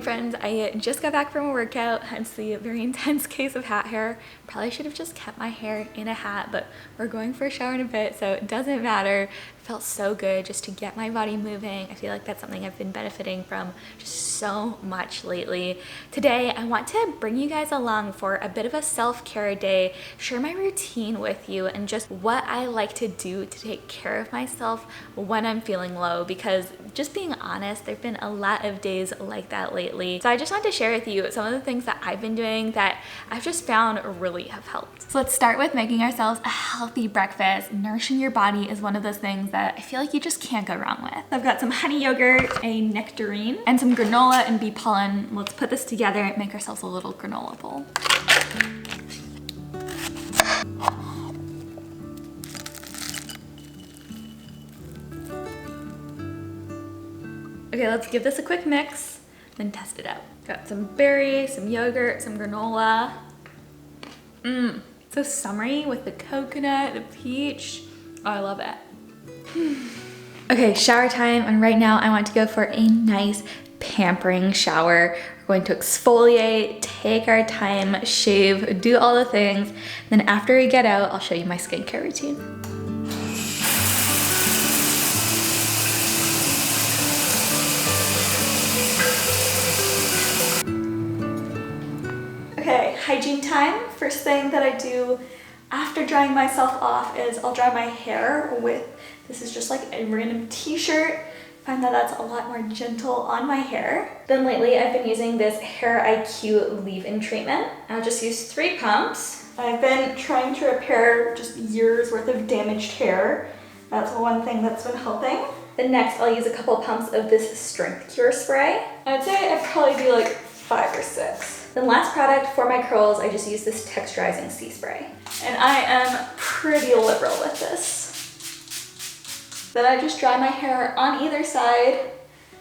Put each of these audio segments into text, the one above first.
friends. I just got back from a workout, hence the very intense case of hat hair. Probably should have just kept my hair in a hat, but we're going for a shower in a bit, so it doesn't matter. It felt so good just to get my body moving. I feel like that's something I've been benefiting from just so much lately. Today, I want to bring you guys along for a bit of a self-care day, share my routine with you, and just what I like to do to take care of myself when I'm feeling low, because just being honest, there've been a lot of days like that lately. So I just want to share with you some of the things that I've been doing that I've just found really have helped. So let's start with making ourselves a healthy breakfast. Nourishing your body is one of those things that I feel like you just can't go wrong with. I've got some honey yogurt, a nectarine, and some granola and bee pollen. Let's put this together and make ourselves a little granola bowl. Okay, let's give this a quick mix, then test it out. Got some berries, some yogurt, some granola. So summery with the coconut, the peach. Oh, I love it. Okay, shower time, and right now I want to go for a nice pampering shower. We're going to exfoliate, take our time, shave, do all the things. Then after we get out, I'll show you my skincare routine. Okay, hygiene time. First thing that I do after drying myself off is I'll dry my hair with, this is just like a random t-shirt. I find that that's a lot more gentle on my hair. Then lately I've been using this Hair IQ leave-in treatment. I'll just use 3 pumps. I've been trying to repair just years worth of damaged hair. That's one thing that's been helping. Then next I'll use a couple pumps of this Strength Cure spray. I'd say I'd probably do like 5 or 6. Then last product for my curls, I just use this texturizing sea spray. And I am pretty liberal with this. Then I just dry my hair on either side,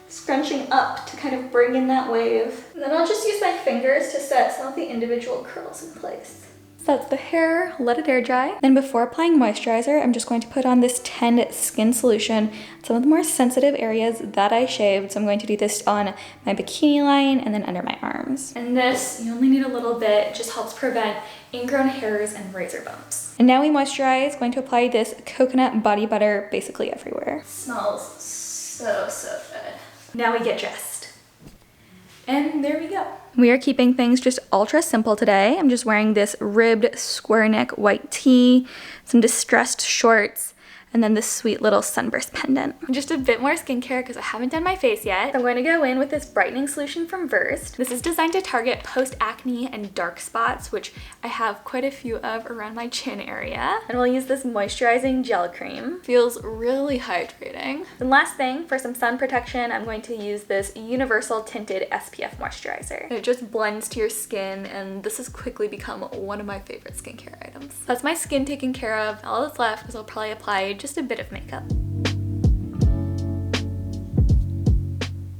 scrunching up to kind of bring in that wave. And then I'll just use my fingers to set some of the individual curls in place. So that's the hair, let it air dry. Then before applying moisturizer, I'm just going to put on this Tend Skin Solution, some of the more sensitive areas that I shaved. So I'm going to do this on my bikini line and then under my arms. And this, you only need a little bit, it just helps prevent ingrown hairs and razor bumps. And now we moisturize, going to apply this coconut body butter basically everywhere. It smells so good. Now we get dressed. And there we go. We are keeping things just ultra simple today. I'm just wearing this ribbed square neck white tee, some distressed shorts, and then this sweet little sunburst pendant. Just a bit more skincare because I haven't done my face yet. I'm going to go in with this brightening solution from Versed. This is designed to target post-acne and dark spots, which I have quite a few of around my chin area. And we'll use this moisturizing gel cream. Feels really hydrating. And last thing, for some sun protection, I'm going to use this universal tinted SPF moisturizer. It just blends to your skin, and this has quickly become one of my favorite skincare items. That's my skin taken care of. All that's left is I'll probably apply just a bit of makeup.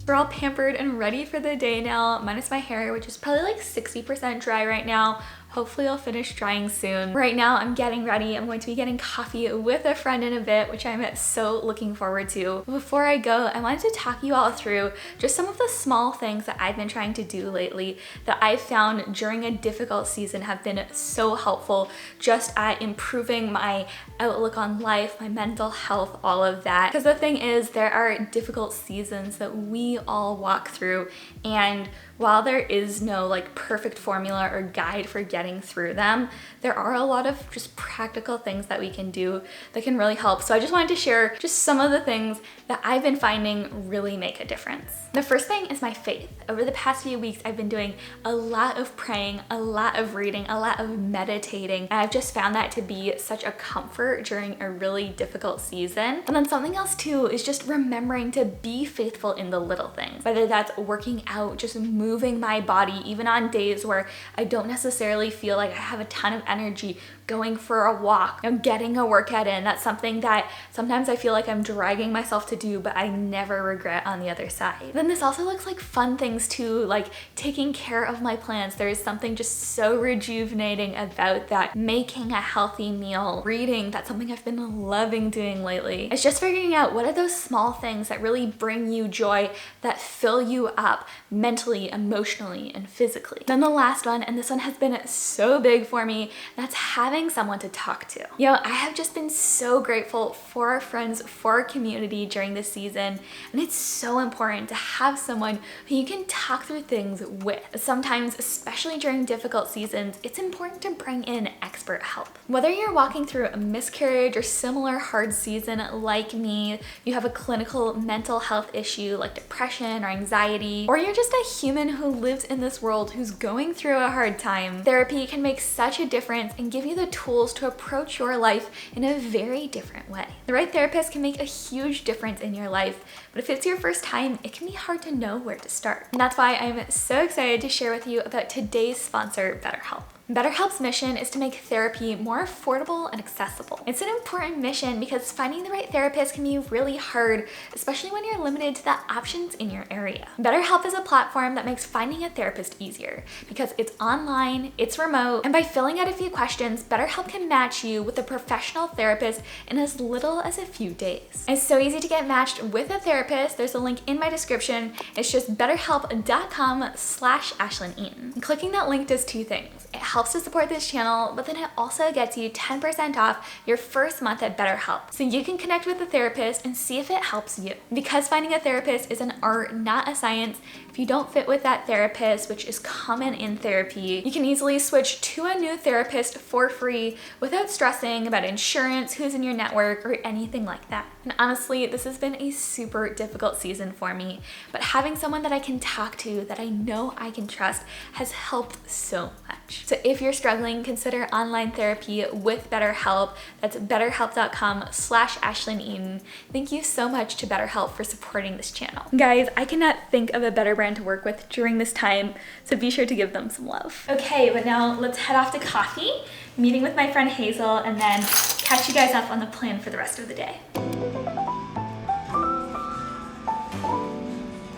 We're all pampered and ready for the day now, minus my hair, which is probably like 60% dry right now. Hopefully I'll finish drying soon. Right now I'm getting ready. I'm going to be getting coffee with a friend in a bit, which I'm so looking forward to. Before I go, I wanted to talk you all through just some of the small things that I've been trying to do lately that I've found during a difficult season have been so helpful just at improving my outlook on life, my mental health, all of that. Because the thing is, there are difficult seasons that we all walk through, and while there is no like perfect formula or guide for getting through them, there are a lot of just practical things that we can do that can really help. So I just wanted to share just some of the things that I've been finding really make a difference. The first thing is my faith. Over the past few weeks, I've been doing a lot of praying, a lot of reading, a lot of meditating. And I've just found that to be such a comfort during a really difficult season. And then something else too is just remembering to be faithful in the little things, whether that's working out, just moving moving my body, even on days where I don't necessarily feel like I have a ton of energy, going for a walk, getting a workout in. That's something that sometimes I feel like I'm dragging myself to do, but I never regret on the other side. Then this also looks like fun things too, like taking care of my plants. There is something just so rejuvenating about that. Making a healthy meal, reading, that's something I've been loving doing lately. It's just figuring out what are those small things that really bring you joy, that fill you up mentally, emotionally, and physically. Then the last one, and this one has been so big for me, that's having someone to talk to. I have just been so grateful for our friends, for our community during this season, and it's so important to have someone who you can talk through things with. Sometimes, especially during difficult seasons, it's important to bring in expert help. Whether you're walking through a miscarriage or similar hard season like me, you have a clinical mental health issue like depression or anxiety, or you're just a human who lives in this world who's going through a hard time, therapy can make such a difference and give you the tools to approach your life in a very different way. The right therapist can make a huge difference in your life, but if it's your first time, it can be hard to know where to start. And that's why I'm so excited to share with you about today's sponsor, BetterHelp. BetterHelp's mission is to make therapy more affordable and accessible. It's an important mission because finding the right therapist can be really hard, especially when you're limited to the options in your area. BetterHelp is a platform that makes finding a therapist easier because it's online, it's remote, and by filling out a few questions, BetterHelp can match you with a professional therapist in as little as a few days. It's so easy to get matched with a therapist. There's a link in my description. It's just betterhelp.com/Ashlynne Eaton. Clicking that link does two things. It helps to support this channel, but then it also gets you 10% off your first month at BetterHelp, so you can connect with a therapist and see if it helps you. Because finding a therapist is an art, not a science, if you don't fit with that therapist, which is common in therapy, you can easily switch to a new therapist for free without stressing about insurance, who's in your network, or anything like that. And honestly, this has been a super difficult season for me, but having someone that I can talk to, that I know I can trust, has helped so much. So if you're struggling, consider online therapy with BetterHelp. That's betterhelp.com/Ashlynne Eaton. Thank you so much to BetterHelp for supporting this channel. Guys, I cannot think of a better brand to work with during this time, so be sure to give them some love. Okay, but now let's head off to coffee, meeting with my friend Hazel, and then catch you guys up on the plan for the rest of the day.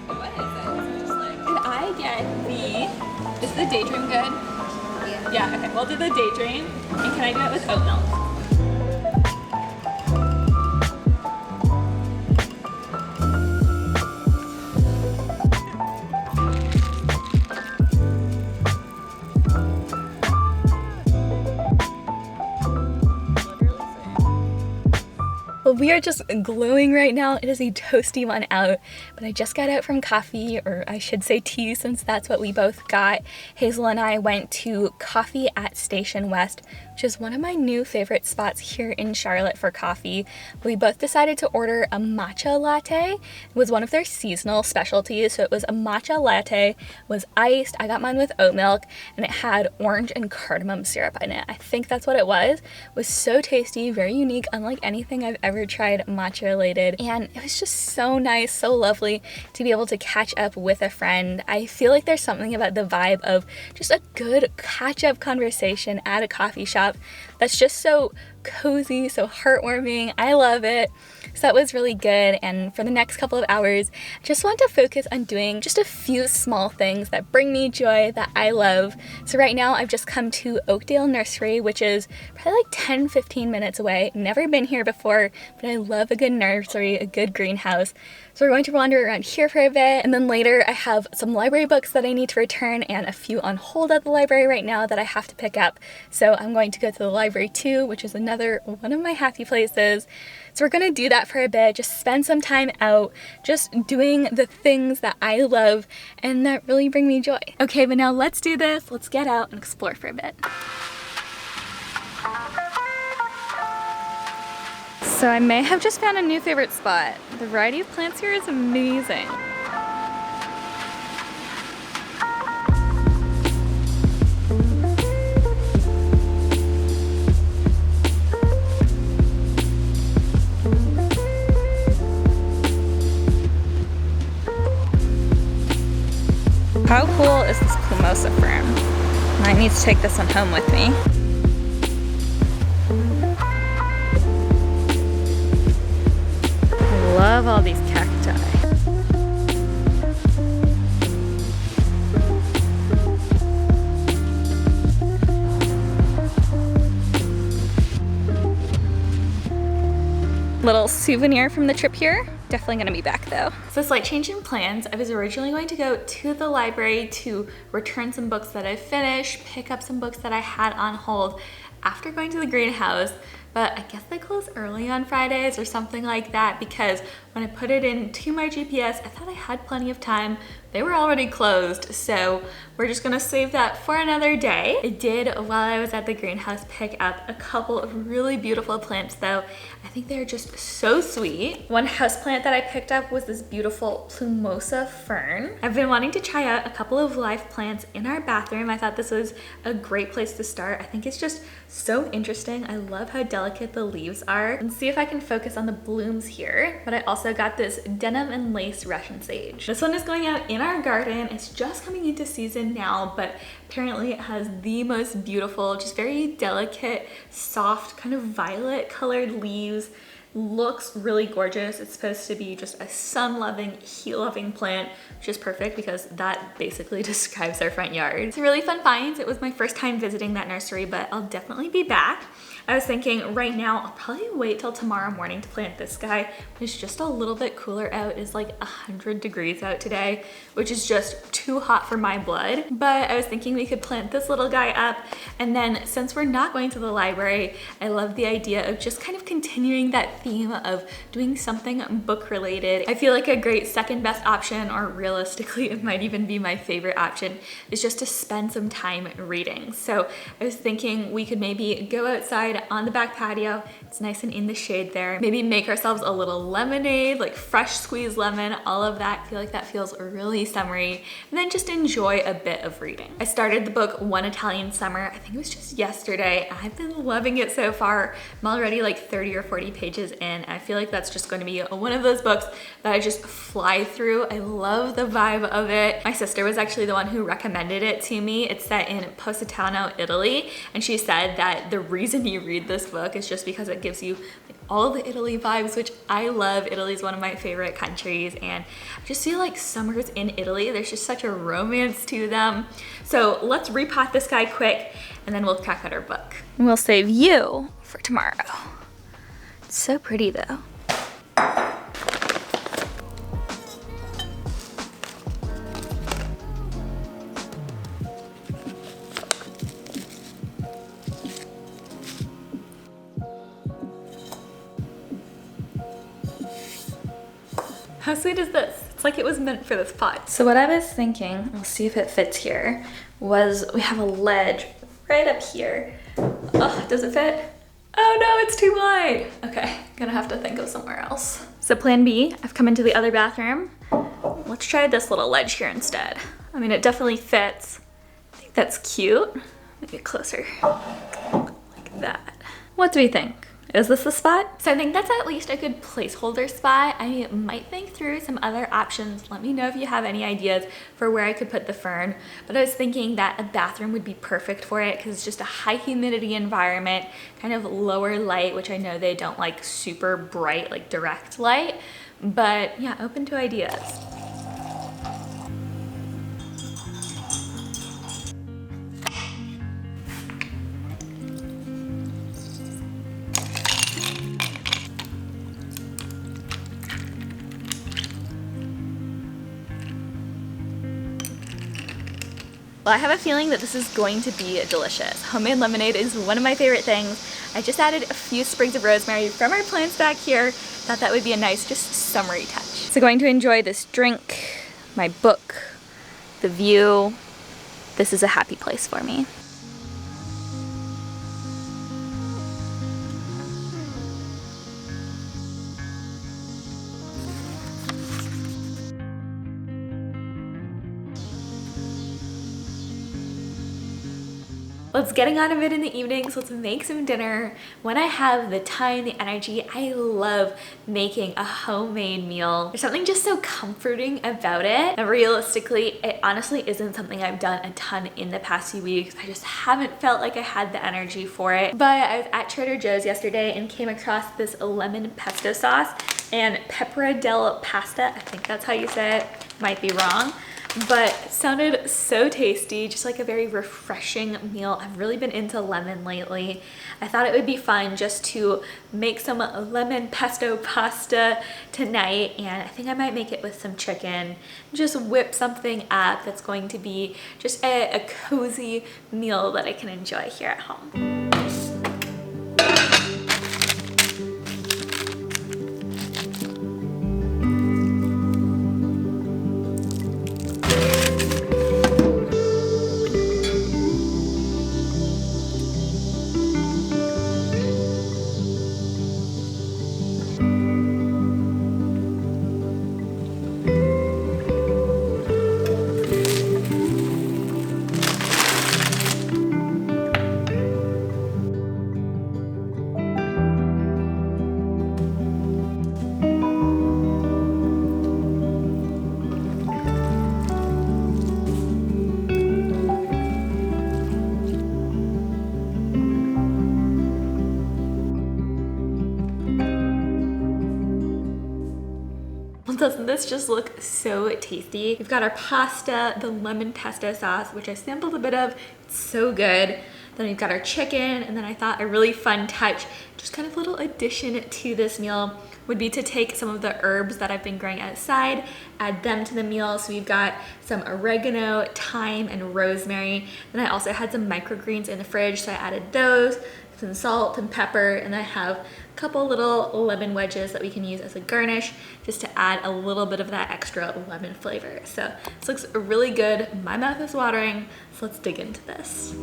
What is it? Just like, can I get is the daydream good? Yeah, okay, we'll do the daydream. And can I do it with oat milk? Well, we are just glowing right now. It is a toasty one out, but I just got out from coffee, or I should say tea, since that's what we both got. Hazel and I went to Coffee at Station West, which is one of my new favorite spots here in Charlotte for coffee. We both decided to order a matcha latte. It was one of their seasonal specialties, so it was a matcha latte, it was iced. I got mine with oat milk, and it had orange and cardamom syrup in it. I think that's what it was. It was so tasty, very unique, unlike anything I've ever tried matcha related, and it was just so nice, so lovely to be able to catch up with a friend. I feel like there's something about the vibe of just a good catch-up conversation at a coffee shop that's just so cozy, so heartwarming. I love it. So that was really good, and for the next couple of hours, I just want to focus on doing just a few small things that bring me joy, that I love. So right now, I've just come to Oakdale Nursery, which is probably like 10-15 minutes away. Never been here before, but I love a good nursery, a good greenhouse. So we're going to wander around here for a bit, and then later I have some library books that I need to return and a few on hold at the library right now that I have to pick up. So I'm going to go to the library too, which is another one of my happy places. So we're gonna do that for a bit, just spend some time out, just doing the things that I love and that really bring me joy. Okay, but now let's do this. Let's get out and explore for a bit. So I may have just found a new favorite spot. The variety of plants here is amazing. How cool is this plumosa fern? I need to take this one home with me. Love all these cacti. Little souvenir from the trip here. Definitely gonna be back though. So slight change in plans. I was originally going to go to the library to return some books that I finished, pick up some books that I had on hold after going to the greenhouse, but I guess they close early on Fridays or something like that, because when I put it into my GPS, I thought I had plenty of time. They were already closed, so we're just gonna save that for another day. I did, while I was at the greenhouse, pick up a couple of really beautiful plants though. I think they're just so sweet. One houseplant that I picked up was this beautiful plumosa fern. I've been wanting to try out a couple of live plants in our bathroom. I thought this was a great place to start. I think it's just so interesting. I love how delicate the leaves are. And see if I can focus on the blooms here. But I also got this denim and lace Russian sage. This one is going out in our garden. It's just coming into season now, but apparently it has the most beautiful, just very delicate, soft, kind of violet colored leaves. Looks really gorgeous. It's supposed to be just a sun-loving, heat-loving plant, which is perfect because that basically describes our front yard. It's a really fun find. It was my first time visiting that nursery, but I'll definitely be back. I was thinking right now, I'll probably wait till tomorrow morning to plant this guy. It's just a little bit cooler out. It's like 100 degrees out today, which is just too hot for my blood. But I was thinking we could plant this little guy up. And then since we're not going to the library, I love the idea of just kind of continuing that theme of doing something book related. I feel like a great second best option, or realistically, it might even be my favorite option, is just to spend some time reading. So I was thinking we could maybe go outside on the back patio. It's nice and in the shade there. Maybe make ourselves a little lemonade, like fresh squeezed lemon, all of that. I feel like that feels really summery. And then just enjoy a bit of reading. I started the book One Italian Summer. I think it was just yesterday. I've been loving it so far. I'm already like 30 or 40 pages in. I feel like that's just going to be one of those books that I just fly through. I love the vibe of it. My sister was actually the one who recommended it to me. It's set in Positano, Italy. And she said that the reason you read this book is just because it gives you like all the Italy vibes, which I love. Italy is one of my favorite countries, and I just feel like summers in Italy, there's just such a romance to them. So let's repot this guy quick, and then we'll crack out our book. And we'll save you for tomorrow. It's so pretty though. How sweet is this? It's like it was meant for this pot. So what I was thinking, we'll see if it fits here, was we have a ledge right up here. Oh, does it fit? Oh no, it's too wide. Okay, gonna have to think of somewhere else. So plan B, I've come into the other bathroom. Let's try this little ledge here instead. I mean, it definitely fits. I think that's cute. Maybe closer, like that. What do we think? Is this the spot? So I think that's at least a good placeholder spot. I might think through some other options. Let me know if you have any ideas for where I could put the fern. But I was thinking that a bathroom would be perfect for it because it's just a high humidity environment, kind of lower light, which I know they don't like super bright, like direct light. But yeah, open to ideas. Well, I have a feeling that this is going to be delicious. Homemade lemonade is one of my favorite things. I just added a few sprigs of rosemary from our plants back here. Thought that would be a nice, just summery touch. So going to enjoy this drink, my book, the view. This is a happy place for me. let's getting out of it in the evenings. Let's make some dinner. When I have the time, the energy, I love making a homemade meal. There's something just so comforting about it. And realistically, it honestly isn't something I've done a ton in the past few weeks. I just haven't felt like I had the energy for it. But I was at Trader Joe's yesterday and came across this lemon pesto sauce and pepper del pasta. I think that's how you say it. Might be wrong. But it sounded so tasty, just like a very refreshing meal. I've really been into lemon lately. I thought it would be fun just to make some lemon pesto pasta tonight, and I think I might make it with some chicken. Just whip something up that's going to be just a cozy meal that I can enjoy here at home. Doesn't this just look so tasty? We've got our pasta, the lemon pesto sauce, which I sampled a bit of. It's so good. Then we've got our chicken, and then I thought a really fun touch, just kind of little addition to this meal, would be to take some of the herbs that I've been growing outside, add them to the meal. So we've got some oregano, thyme, and rosemary. Then I also had some microgreens in the fridge, so I added those, some salt and pepper, and I have a couple little lemon wedges that we can use as a garnish just to add a little bit of that extra lemon flavor. So this looks really good. My mouth is watering, so let's dig into this.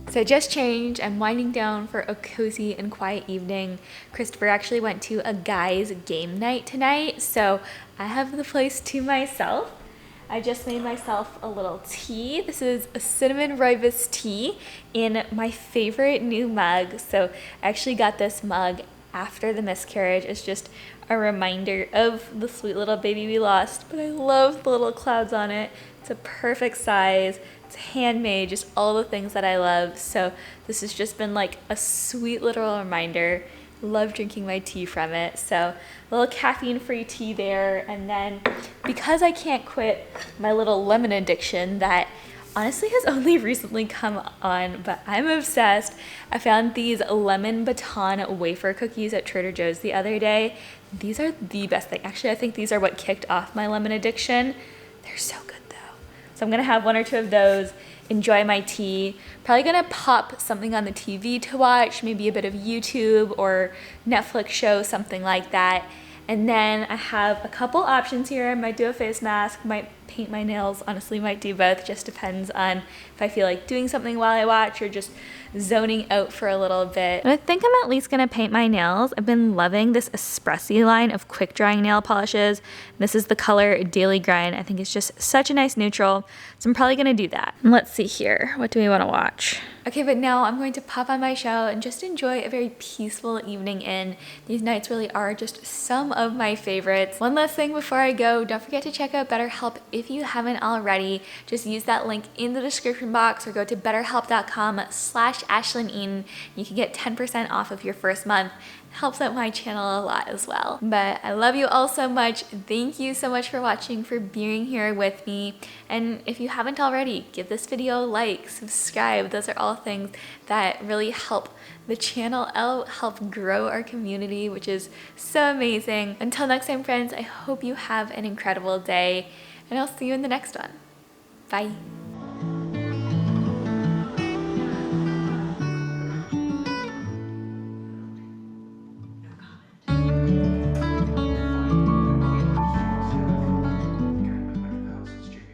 So I just changed. I'm winding down for a cozy and quiet evening. Christopher actually went to a guy's game night tonight, so I have the place to myself. I just made myself a little tea. This is a cinnamon rooibos tea in my favorite new mug. So I actually got this mug after the miscarriage. It's just a reminder of the sweet little baby we lost, but I love the little clouds on it. It's a perfect size. It's handmade, just all the things that I love. So this has just been like a sweet little reminder. Love drinking my tea from it. So a little caffeine-free tea there. And then because I can't quit my little lemon addiction that honestly has only recently come on, but I'm obsessed. I found these lemon baton wafer cookies at Trader Joe's the other day. These are the best thing. Actually, I think these are what kicked off my lemon addiction. They're so good though. So I'm gonna have one or two of those, enjoy my tea. Probably gonna pop something on the TV to watch, maybe a bit of YouTube or Netflix show, something like that. And then I have a couple options here. I might do a face mask, might paint my nails, honestly might do both, just depends on if I feel like doing something while I watch or just zoning out for a little bit. And I think I'm at least gonna paint my nails. I've been loving this Espressi line of quick drying nail polishes. This is the color Daily Grind. I think it's just such a nice neutral, so I'm probably gonna do that. And let's see here, what do we wanna watch? Okay, but now I'm going to pop on my show and just enjoy a very peaceful evening in. These nights really are just some of my favorites. One last thing before I go, don't forget to check out BetterHelp if you haven't already. Just use that link in the description box or go to betterhelp.com/Ashlynne Eaton. You can get 10% off of your first month. It helps out my channel a lot as well. But I love you all so much. Thank you so much for watching, for being here with me. And if you haven't already, give this video a like, subscribe. Those are all things that really help the channel out, help grow our community, which is so amazing. Until next time, friends, I hope you have an incredible day, and I'll see you in the next one. Bye.